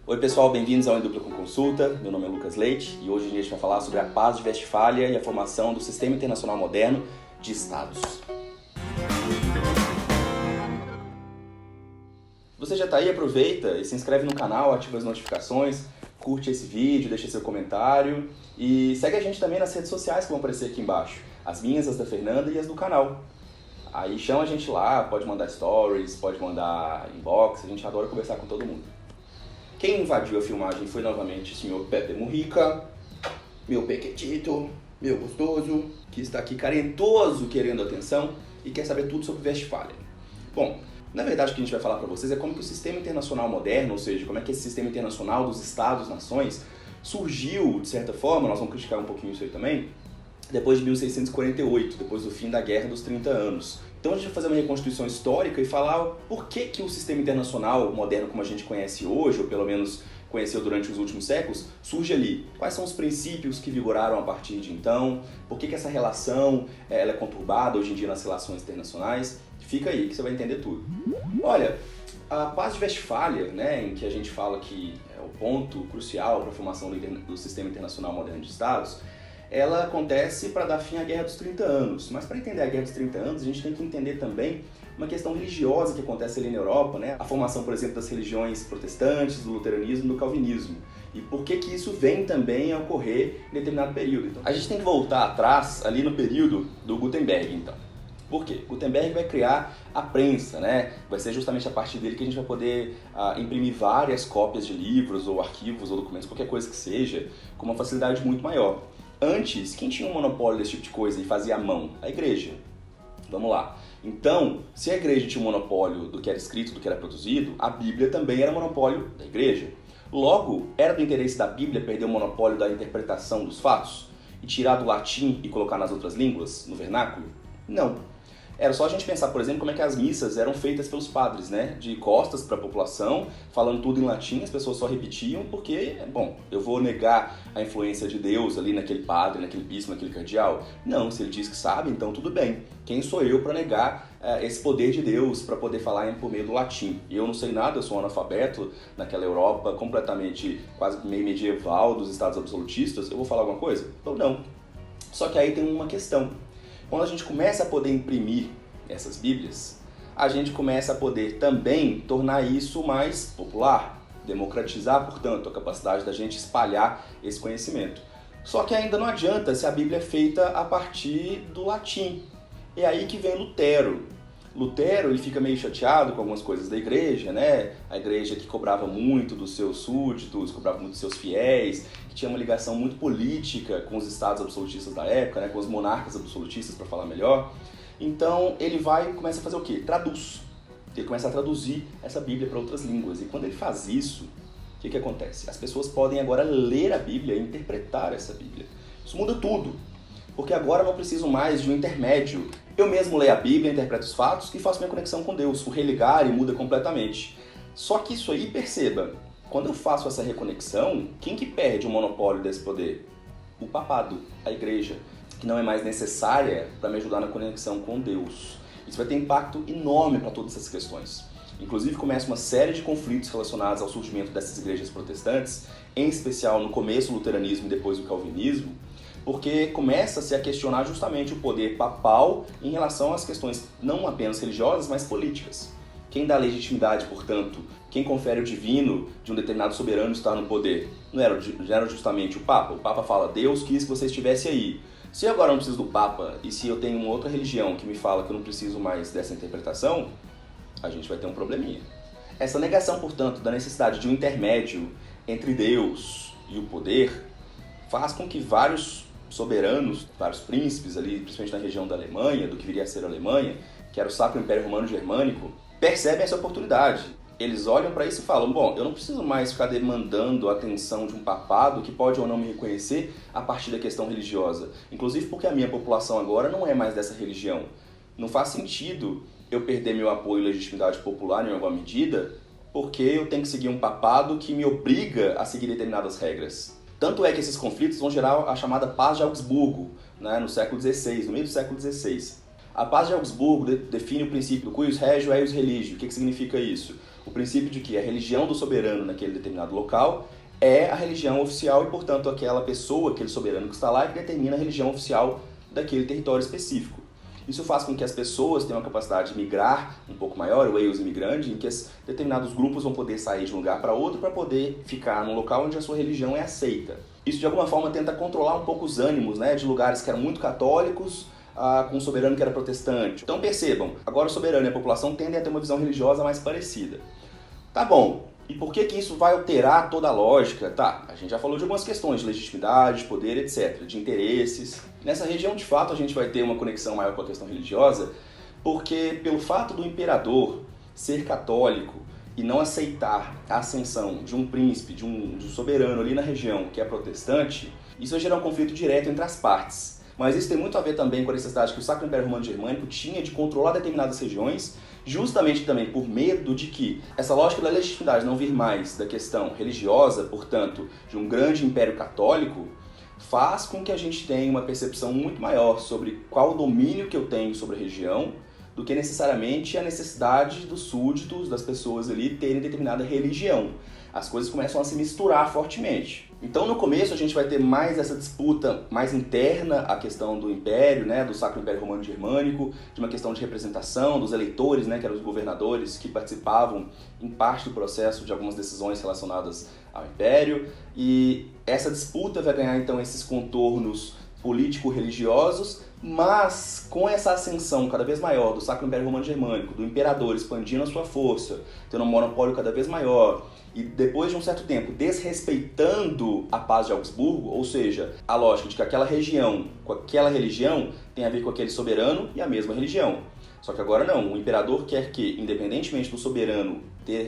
Oi pessoal, bem-vindos ao Em Dupla com Consulta. Meu nome é Lucas Leite e hoje a gente vai falar sobre a Paz de Westfália e a formação do Sistema Internacional Moderno de Estados. Você já está aí? Aproveita e se inscreve no canal, ativa as notificações, curte esse vídeo, deixa seu comentário e segue a gente também nas redes sociais que vão aparecer aqui embaixo. As minhas, as da Fernanda e as do canal. Aí chama a gente lá, pode mandar stories, pode mandar inbox, a gente adora conversar com todo mundo. Quem invadiu a filmagem foi novamente o senhor Pepe Mujica, meu pequetito, meu gostoso, que está aqui carentoso querendo atenção e quer saber tudo sobre Westfália. Bom, na verdade o que a gente vai falar para vocês é como que o sistema internacional moderno, ou seja, como é que esse sistema internacional dos Estados-nações surgiu, de certa forma, nós vamos criticar um pouquinho isso aí também, depois de 1648, depois do fim da Guerra dos 30 Anos. Então a gente vai fazer uma reconstituição histórica e falar por que o sistema internacional moderno como a gente conhece hoje, ou pelo menos conheceu durante os últimos séculos, surge ali. Quais são os princípios que vigoraram a partir de então, por que essa relação ela é conturbada hoje em dia nas relações internacionais. Fica aí que você vai entender tudo. Olha, a Paz de Westfália, em que a gente fala que é o ponto crucial para a formação do sistema internacional moderno de Estados, ela acontece para dar fim à Guerra dos 30 Anos. Mas para entender a Guerra dos 30 Anos, a gente tem que entender também uma questão religiosa que acontece ali na Europa, a formação, por exemplo, das religiões protestantes, do luteranismo e do calvinismo. E por que que isso vem também a ocorrer em determinado período. Então, a gente tem que voltar atrás, ali no período do Gutenberg, então. Por quê? Gutenberg vai criar a prensa, Vai ser justamente a partir dele que a gente vai poder imprimir várias cópias de livros, ou arquivos, ou documentos, qualquer coisa que seja, com uma facilidade muito maior. Antes, quem tinha um monopólio desse tipo de coisa e fazia à mão? A igreja. Vamos lá. Então, se a igreja tinha um monopólio do que era escrito, do que era produzido, a Bíblia também era monopólio da igreja. Logo, era do interesse da Bíblia perder o monopólio da interpretação dos fatos? E tirar do latim e colocar nas outras línguas, no vernáculo? Não. Era só a gente pensar, por exemplo, como é que as missas eram feitas pelos padres, de costas para a população, falando tudo em latim, as pessoas só repetiam porque, eu vou negar a influência de Deus ali naquele padre, naquele bispo, naquele cardeal? Não, se ele diz que sabe, então tudo bem. Quem sou eu para negar esse poder de Deus para poder falar por meio do latim? E eu não sei nada, eu sou um analfabeto naquela Europa completamente quase meio medieval dos estados absolutistas, eu vou falar alguma coisa? Então não. Só que aí tem uma questão. Quando a gente começa a poder imprimir essas Bíblias, a gente começa a poder também tornar isso mais popular, democratizar, portanto, a capacidade da gente espalhar esse conhecimento. Só que ainda não adianta se a Bíblia é feita a partir do latim. É aí que vem Lutero. Lutero ele fica meio chateado com algumas coisas da igreja, A igreja que cobrava muito dos seus súditos, cobrava muito dos seus fiéis, que tinha uma ligação muito política com os estados absolutistas da época, com os monarcas absolutistas, para falar melhor. Então ele vai e começa a fazer o quê? Traduz. Ele começa a traduzir essa Bíblia para outras línguas. E quando ele faz isso, o que acontece? As pessoas podem agora ler a Bíblia e interpretar essa Bíblia. Isso muda tudo. Porque agora eu não preciso mais de um intermédio. Eu mesmo leio a Bíblia, interpreto os fatos e faço minha conexão com Deus. O religar muda completamente. Só que isso aí, perceba, quando eu faço essa reconexão, quem que perde o monopólio desse poder? O papado, a igreja, que não é mais necessária para me ajudar na conexão com Deus. Isso vai ter impacto enorme para todas essas questões. Inclusive começa uma série de conflitos relacionados ao surgimento dessas igrejas protestantes, em especial no começo do luteranismo e depois do calvinismo, porque começa-se a questionar justamente o poder papal em relação às questões não apenas religiosas, mas políticas. Quem dá legitimidade, portanto, quem confere o divino de um determinado soberano estar no poder? Não era justamente o Papa? O Papa fala, Deus quis que você estivesse aí. Se agora eu não preciso do Papa, e se eu tenho uma outra religião que me fala que eu não preciso mais dessa interpretação, a gente vai ter um probleminha. Essa negação, portanto, da necessidade de um intermédio entre Deus e o poder, faz com que vários soberanos, vários príncipes ali, principalmente na região da Alemanha, do que viria a ser a Alemanha, que era o Sacro Império Romano Germânico, percebem essa oportunidade. Eles olham para isso e falam, eu não preciso mais ficar demandando a atenção de um papado que pode ou não me reconhecer a partir da questão religiosa. Inclusive porque a minha população agora não é mais dessa religião. Não faz sentido eu perder meu apoio e legitimidade popular em alguma medida porque eu tenho que seguir um papado que me obriga a seguir determinadas regras. Tanto é que esses conflitos vão gerar a chamada Paz de Augsburgo, no século XVI, no meio do século XVI. A Paz de Augsburgo define o princípio do cuius regio eius religio. O que significa isso? O princípio de que a religião do soberano naquele determinado local é a religião oficial e, portanto, aquela pessoa, aquele soberano que está lá, que determina a religião oficial daquele território específico. Isso faz com que as pessoas tenham a capacidade de migrar um pouco maior, o eios imigrante, em que determinados grupos vão poder sair de um lugar para outro para poder ficar num local onde a sua religião é aceita. Isso, de alguma forma, tenta controlar um pouco os ânimos, né, de lugares que eram muito católicos, com um soberano que era protestante. Então percebam, agora o soberano e a população tendem a ter uma visão religiosa mais parecida. Tá bom, e por que isso vai alterar toda a lógica? Tá, a gente já falou de algumas questões de legitimidade, de poder, etc., de interesses. Nessa região, de fato, a gente vai ter uma conexão maior com a questão religiosa, porque pelo fato do imperador ser católico e não aceitar a ascensão de um príncipe, de um soberano ali na região que é protestante, isso vai gerar um conflito direto entre as partes. Mas isso tem muito a ver também com a necessidade que o Sacro Império Romano Germânico tinha de controlar determinadas regiões, justamente também por medo de que essa lógica da legitimidade não vir mais da questão religiosa, portanto, de um grande império católico, faz com que a gente tenha uma percepção muito maior sobre qual o domínio que eu tenho sobre a região, do que necessariamente a necessidade dos súditos, das pessoas ali, terem determinada religião. As coisas começam a se misturar fortemente. Então, no começo, a gente vai ter mais essa disputa mais interna à questão do Império, né, do Sacro Império Romano Germânico, de uma questão de representação dos eleitores, né, que eram os governadores que participavam em parte do processo de algumas decisões relacionadas ao Império. E essa disputa vai ganhar, então, esses contornos político-religiosos, mas com essa ascensão cada vez maior do Sacro Império Romano Germânico, do imperador expandindo a sua força, tendo um monopólio cada vez maior, e depois de um certo tempo desrespeitando a paz de Augsburgo, ou seja, a lógica de que aquela região com aquela religião tem a ver com aquele soberano e a mesma religião. Só que agora não, o imperador quer que, independentemente do soberano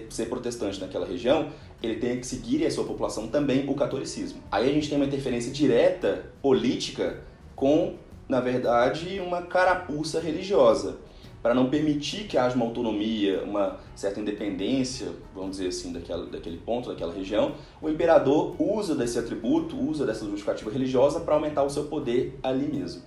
ser protestante naquela região, ele tenha que seguir, e a sua população também, o catolicismo. Aí a gente tem uma interferência direta política com, na verdade, uma carapuça religiosa, para não permitir que haja uma autonomia, uma certa independência, vamos dizer assim, daquele ponto, daquela região. O imperador usa desse atributo, usa dessa justificativa religiosa para aumentar o seu poder ali mesmo.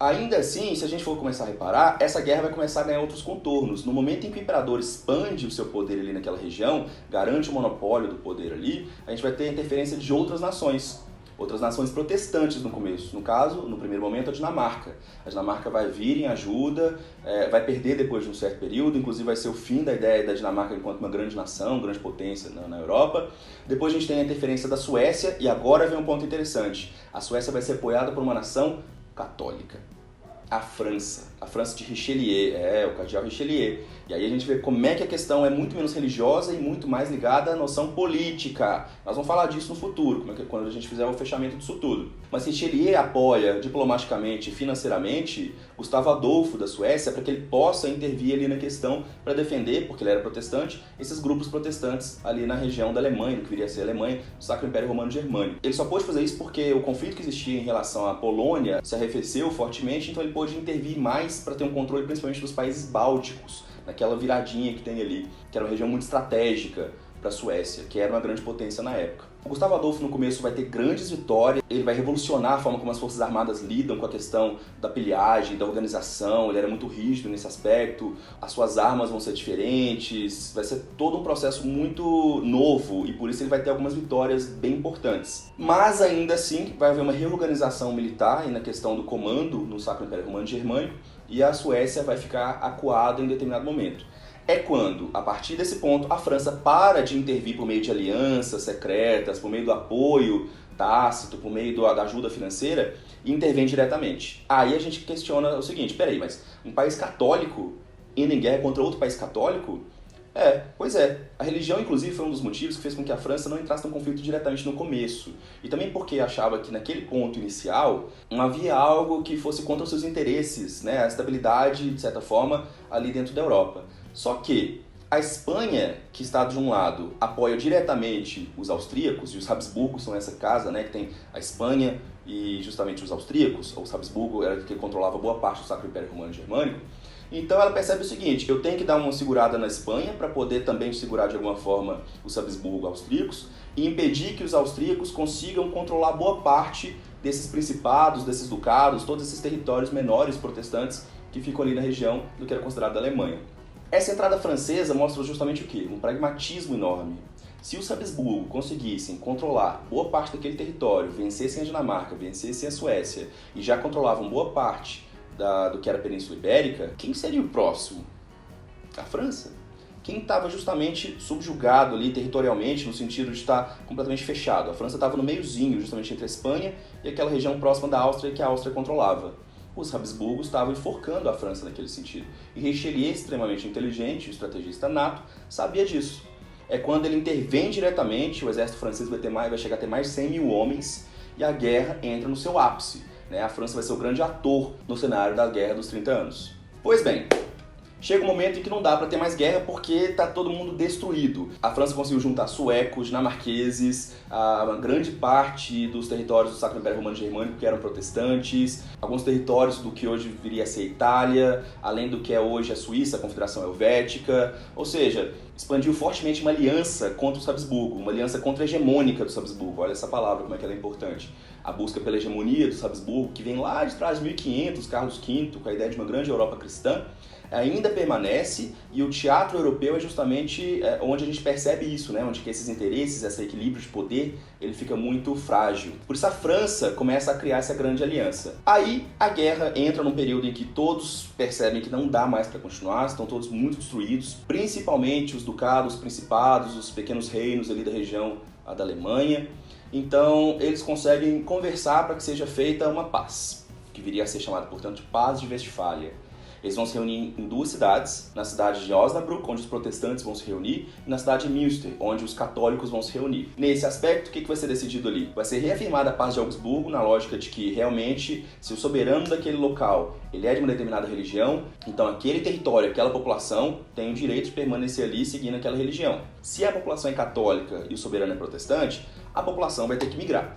Ainda assim, se a gente for começar a reparar, essa guerra vai começar a ganhar outros contornos. No momento em que o imperador expande o seu poder ali naquela região, garante o monopólio do poder ali, a gente vai ter a interferência de outras nações protestantes no começo. No caso, no primeiro momento, a Dinamarca. A Dinamarca vai vir em ajuda, vai perder depois de um certo período, inclusive vai ser o fim da ideia da Dinamarca enquanto uma grande nação, grande potência na Europa. Depois a gente tem a interferência da Suécia, e agora vem um ponto interessante. A Suécia vai ser apoiada por uma nação católica. A França de Richelieu, o cardeal Richelieu. E aí a gente vê como é que a questão é muito menos religiosa e muito mais ligada à noção política. Nós vamos falar disso no futuro, quando a gente fizer o fechamento disso tudo. Mas Richelieu apoia diplomaticamente e financeiramente Gustavo Adolfo da Suécia para que ele possa intervir ali na questão para defender, porque ele era protestante, esses grupos protestantes ali na região da Alemanha, no que viria a ser a Alemanha, do Sacro Império Romano Germânico. Ele só pôde fazer isso porque o conflito que existia em relação à Polônia se arrefeceu fortemente, então ele pôde intervir mais para ter um controle principalmente dos países bálticos, naquela viradinha que tem ali, que era uma região muito estratégica para a Suécia, que era uma grande potência na época. O Gustavo Adolfo no começo vai ter grandes vitórias, ele vai revolucionar a forma como as forças armadas lidam com a questão da pilhagem, da organização, ele era muito rígido nesse aspecto, as suas armas vão ser diferentes, vai ser todo um processo muito novo e por isso ele vai ter algumas vitórias bem importantes. Mas ainda assim vai haver uma reorganização militar e na questão do comando no Sacro Império Romano Germânico, e a Suécia vai ficar acuada em determinado momento. É quando, a partir desse ponto, a França para de intervir por meio de alianças secretas, por meio do apoio tácito, por meio da ajuda financeira, e intervém diretamente. Aí a gente questiona o seguinte, peraí, mas um país católico indo em guerra contra outro país católico? Pois é. A religião, inclusive, foi um dos motivos que fez com que a França não entrasse num conflito diretamente no começo. E também porque achava que naquele ponto inicial não havia algo que fosse contra os seus interesses, né? A estabilidade, de certa forma, ali dentro da Europa. Só que a Espanha, que está de um lado, apoia diretamente os austríacos, e os Habsburgos são essa casa, né, que tem a Espanha e justamente os austríacos, os Habsburgo era que controlava boa parte do Sacro Império Romano Germânico. Então ela percebe o seguinte, eu tenho que dar uma segurada na Espanha para poder também segurar de alguma forma os Habsburgo austríacos e impedir que os austríacos consigam controlar boa parte desses principados, desses ducados, todos esses territórios menores protestantes que ficam ali na região do que era considerado a Alemanha. Essa entrada francesa mostra justamente o quê? Um pragmatismo enorme. Se os Habsburgo conseguissem controlar boa parte daquele território, vencessem a Dinamarca, vencessem a Suécia e já controlavam boa parte do que era a Península Ibérica, quem seria o próximo? A França. Quem estava justamente subjugado ali territorialmente, no sentido de estar completamente fechado. A França estava no meiozinho, justamente entre a Espanha e aquela região próxima da Áustria que a Áustria controlava. Os Habsburgos estavam enforcando a França naquele sentido. E Richelieu, extremamente inteligente, estrategista nato, sabia disso. É quando ele intervém diretamente, o exército francês vai chegar a ter mais de 100 mil homens e a guerra entra no seu ápice. A França vai ser o grande ator no cenário da Guerra dos 30 anos. Pois bem, chega um momento em que não dá para ter mais guerra porque está todo mundo destruído. A França conseguiu juntar suecos, dinamarqueses, a grande parte dos territórios do Sacro Império Romano Germânico que eram protestantes, alguns territórios do que hoje viria a ser a Itália, além do que é hoje a Suíça, a Confederação Helvética, ou seja, expandiu fortemente uma aliança contra os Habsburgo, uma aliança contra-hegemônica dos Habsburgo. Olha essa palavra, como é que ela é importante. A busca pela hegemonia dos Habsburgo, que vem lá de trás de 1500, Carlos V, com a ideia de uma grande Europa cristã, ainda permanece, e o teatro europeu é justamente onde a gente percebe isso, onde que esses interesses, esse equilíbrio de poder, ele fica muito frágil. Por isso a França começa a criar essa grande aliança. Aí a guerra entra num período em que todos percebem que não dá mais para continuar, estão todos muito destruídos, principalmente os ducados, os principados, os pequenos reinos ali da região da Alemanha. Então eles conseguem conversar para que seja feita uma paz, que viria a ser chamada, portanto, de Paz de Westfália. Eles vão se reunir em duas cidades, na cidade de Osnabrück, onde os protestantes vão se reunir, e na cidade de Münster, onde os católicos vão se reunir. Nesse aspecto, o que vai ser decidido ali? Vai ser reafirmada a paz de Augsburgo, na lógica de que, realmente, se o soberano daquele local ele é de uma determinada religião, então aquele território, aquela população, tem o direito de permanecer ali seguindo aquela religião. Se a população é católica e o soberano é protestante, a população vai ter que migrar.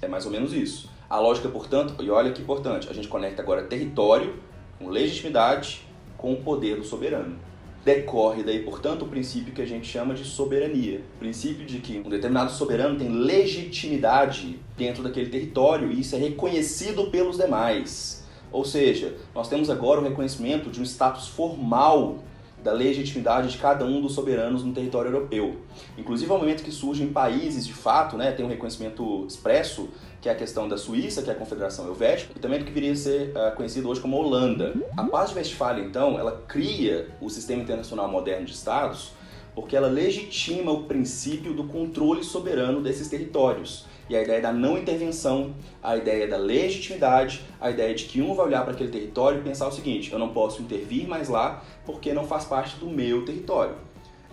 É mais ou menos isso. A lógica, portanto, e olha que importante, a gente conecta agora território com legitimidade, com o poder do soberano. Decorre daí, portanto, o princípio que a gente chama de soberania. O princípio de que um determinado soberano tem legitimidade dentro daquele território e isso é reconhecido pelos demais. Ou seja, nós temos agora o reconhecimento de um status formal da legitimidade de cada um dos soberanos no território europeu. Inclusive, ao momento que surgem países, de fato, tem um reconhecimento expresso, que é a questão da Suíça, que é a Confederação Helvética, e também do que viria a ser conhecido hoje como Holanda. A Paz de Westfália, então, ela cria o sistema internacional moderno de Estados porque ela legitima o princípio do controle soberano desses territórios. E a ideia da não intervenção, a ideia da legitimidade, a ideia de que um vai olhar para aquele território e pensar o seguinte: eu não posso intervir mais lá porque não faz parte do meu território.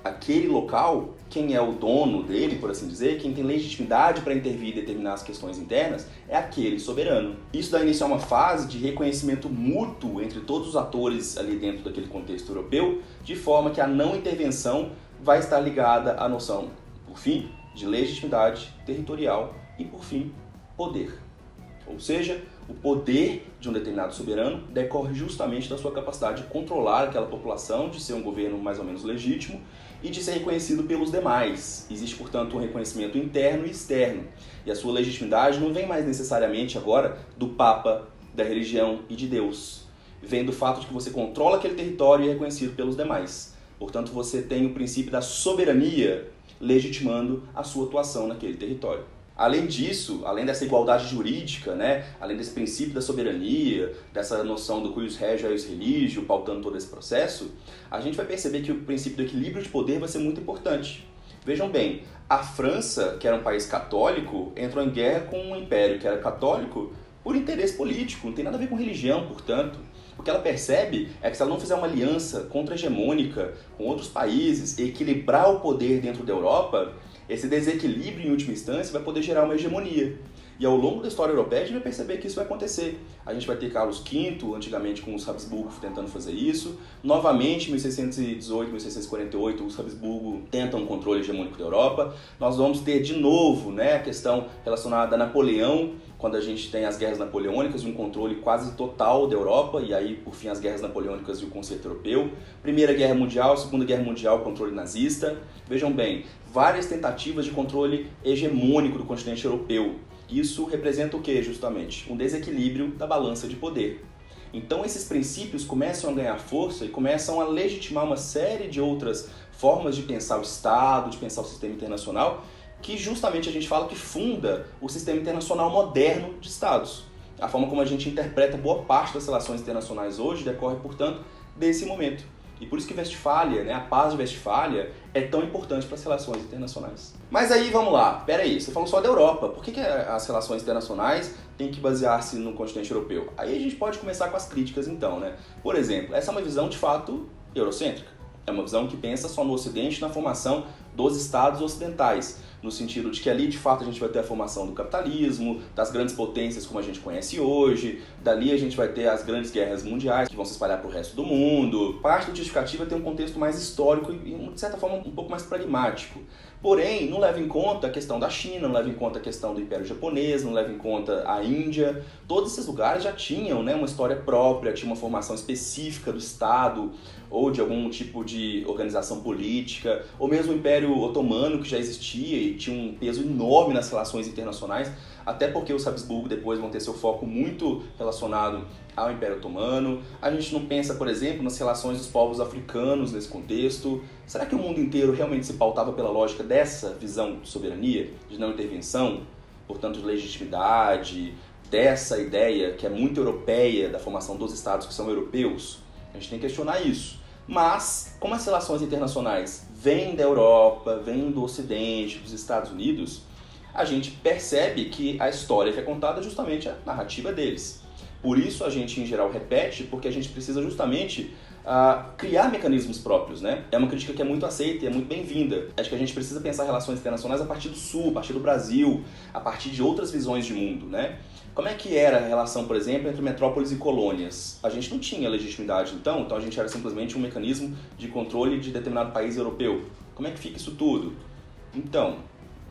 Aquele local, quem é o dono dele, por assim dizer, quem tem legitimidade para intervir e determinar as questões internas, é aquele soberano. Isso dá início a uma fase de reconhecimento mútuo entre todos os atores ali dentro daquele contexto europeu, de forma que a não intervenção vai estar ligada à noção, por fim, de legitimidade territorial e, por fim, poder. Ou seja, o poder de um determinado soberano decorre justamente da sua capacidade de controlar aquela população, de ser um governo mais ou menos legítimo e de ser reconhecido pelos demais. Existe, portanto, um reconhecimento interno e externo. E a sua legitimidade não vem mais necessariamente agora do Papa, da religião e de Deus. Vem do fato de que você controla aquele território e é reconhecido pelos demais. Portanto, você tem o princípio da soberania legitimando a sua atuação naquele território. Além disso, além dessa igualdade jurídica, além desse princípio da soberania, dessa noção do cuius regio eius religio, pautando todo esse processo, a gente vai perceber que o princípio do equilíbrio de poder vai ser muito importante. Vejam bem, a França, que era um país católico, entrou em guerra com um império que era católico por interesse político, não tem nada a ver com religião, portanto. O que ela percebe é que se ela não fizer uma aliança contra-hegemônica com outros países e equilibrar o poder dentro da Europa, esse desequilíbrio, em última instância, vai poder gerar uma hegemonia. E ao longo da história europeia, a gente vai perceber que isso vai acontecer. A gente vai ter Carlos V, antigamente com os Habsburgo tentando fazer isso. Novamente, em 1618, 1648, os Habsburgo tentam um controle hegemônico da Europa. Nós vamos ter de novo a questão relacionada a Napoleão, quando a gente tem as guerras napoleônicas e um controle quase total da Europa, e aí, por fim, as guerras napoleônicas e o conceito europeu. Primeira Guerra Mundial, Segunda Guerra Mundial, controle nazista. Vejam bem, várias tentativas de controle hegemônico do continente europeu. Isso representa o que, justamente? Um desequilíbrio da balança de poder. Então esses princípios começam a ganhar força e começam a legitimar uma série de outras formas de pensar o Estado, de pensar o sistema internacional, que justamente a gente fala que funda o sistema internacional moderno de Estados. A forma como a gente interpreta boa parte das relações internacionais hoje decorre, portanto, desse momento. E por isso que Westfália, né, a paz de Westfália, é tão importante para as relações internacionais. Mas aí, vamos lá, peraí, você falou só da Europa, por que as relações internacionais têm que basear-se no continente europeu? Aí a gente pode começar com as críticas então, né? Por exemplo, essa é uma visão de fato eurocêntrica. É uma visão que pensa só no Ocidente, na formação dos Estados ocidentais, no sentido de que ali, de fato, a gente vai ter a formação do capitalismo, das grandes potências como a gente conhece hoje, dali a gente vai ter as grandes guerras mundiais que vão se espalhar para o resto do mundo. Parte da justificativa tem um contexto mais histórico e, de certa forma, um pouco mais pragmático. Porém, não leva em conta a questão da China, não leva em conta a questão do Império Japonês, não leva em conta a Índia. Todos esses lugares já tinham, né, uma história própria, tinha uma formação específica do Estado ou de algum tipo de organização política, ou mesmo o Império Otomano, que já existia e tinha um peso enorme nas relações internacionais, até porque os Habsburgo depois vão ter seu foco muito relacionado ao Império Otomano. A gente não pensa, por exemplo, nas relações dos povos africanos nesse contexto. Será que o mundo inteiro realmente se pautava pela lógica dessa visão de soberania, de não intervenção, portanto de legitimidade, dessa ideia que é muito europeia da formação dos estados que são europeus? A gente tem que questionar isso. Mas, como as relações internacionais vêm da Europa, vêm do Ocidente, dos Estados Unidos, a gente percebe que a história que é contada é justamente a narrativa deles. Por isso a gente, em geral, repete, porque a gente precisa justamente criar mecanismos próprios, né? É uma crítica que é muito aceita e é muito bem-vinda. Acho que a gente precisa pensar relações internacionais a partir do Sul, a partir do Brasil, a partir de outras visões de mundo, né? Como é que era a relação, por exemplo, entre metrópoles e colônias? A gente não tinha legitimidade, então a gente era simplesmente um mecanismo de controle de determinado país europeu. Como é que fica isso tudo? Então,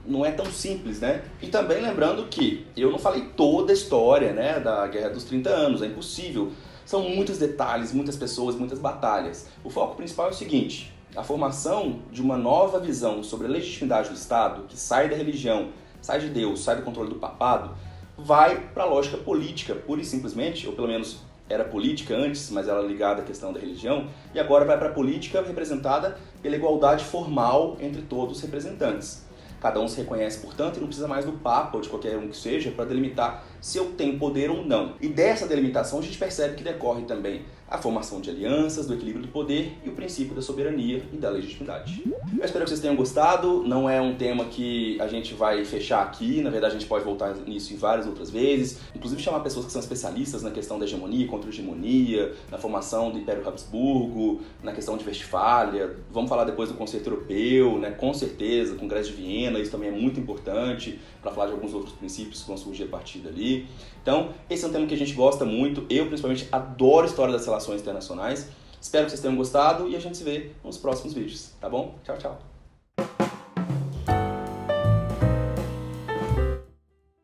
não é tão simples, né? E também lembrando que eu não falei toda a história, né, da Guerra dos 30 Anos, é impossível. São muitos detalhes, muitas pessoas, muitas batalhas. O foco principal é o seguinte: a formação de uma nova visão sobre a legitimidade do Estado, que sai da religião, sai de Deus, sai do controle do papado, vai para a lógica política, pura e simplesmente, ou pelo menos era política antes, mas ela ligada à questão da religião, e agora vai para a política representada pela igualdade formal entre todos os representantes. Cada um se reconhece, portanto, e não precisa mais do Papa ou de qualquer um que seja para delimitar se eu tenho poder ou não. E dessa delimitação a gente percebe que decorre também a formação de alianças, do equilíbrio do poder e o princípio da soberania e da legitimidade. Eu espero que vocês tenham gostado. Não é um tema que a gente vai fechar aqui, na verdade a gente pode voltar nisso em várias outras vezes, inclusive chamar pessoas que são especialistas na questão da hegemonia, contra-hegemonia, na formação do Império Habsburgo, na questão de Westfália. Vamos falar depois do conceito europeu, né? Com certeza, Congresso de Viena, isso também é muito importante para falar de alguns outros princípios que vão surgir a partir dali. Então, esse é um tema que a gente gosta muito. Eu, principalmente, adoro a história das relações internacionais. Espero que vocês tenham gostado e a gente se vê nos próximos vídeos, tá bom? Tchau, tchau!